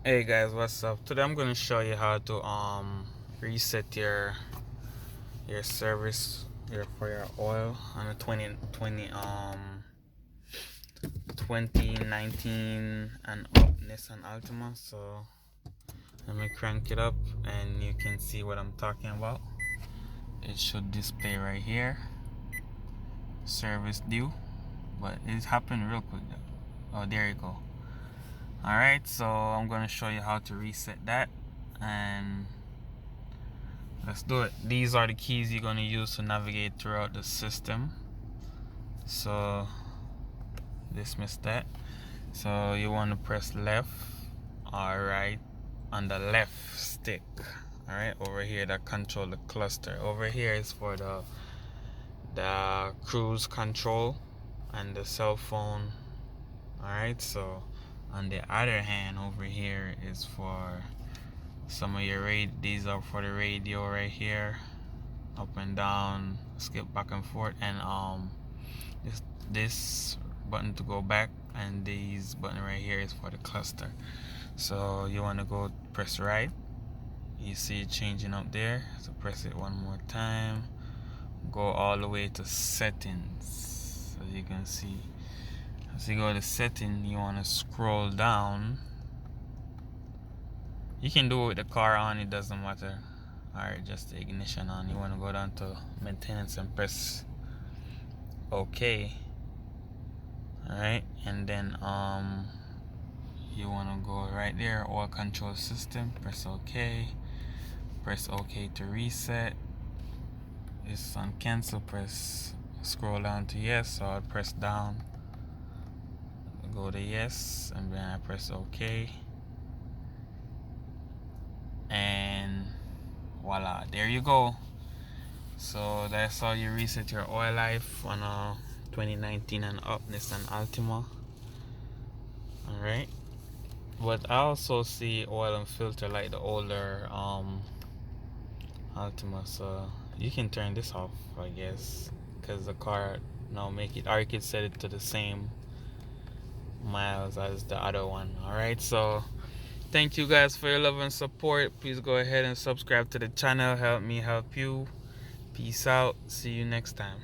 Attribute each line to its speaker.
Speaker 1: Hey guys, what's up? Today I'm going to show you how to reset your service for your oil on a 2019 and up Nissan Altima. So let me crank it up and you can see what I'm talking about. It should display right here, service due, but it happened real quick though. Oh, there you go. Alright, so I'm going to show you how to reset that, and let's do it. These are the keys you're going to use to navigate throughout the system. So dismiss that. So you want to press left or right on the left stick. Alright, over here that control the cluster. Over here is for the cruise control and the cell phone. Alright, so on the other hand, over here is for some of your these are for the radio right here, up and down, skip back and forth, and this button to go back, and these button right here is for the cluster. So you want to go press right, you see it changing up there, so press it one more time, go all the way to settings. As you can see, as you go to setting, you want to scroll down. You can do it with the car on, it doesn't matter. Alright, just the ignition on. You want to go down to maintenance and press OK. Alright, and then you want to go right there, oil control system, press OK. Press OK to reset. It's on cancel, scroll down to yes, so I'll press down, go to yes, and then I press OK. And voila, there you go. So that's how you reset your oil life on a 2019 and up Nissan Altima. Alright, but I also see oil and filter like the older Altima, so you can turn this off, I guess, because the car now make it, or you could set it to the same miles as the other one. Alright, so thank you guys for your love and support. Please go ahead and subscribe to the channel. Help me help you. Peace out. See you next time.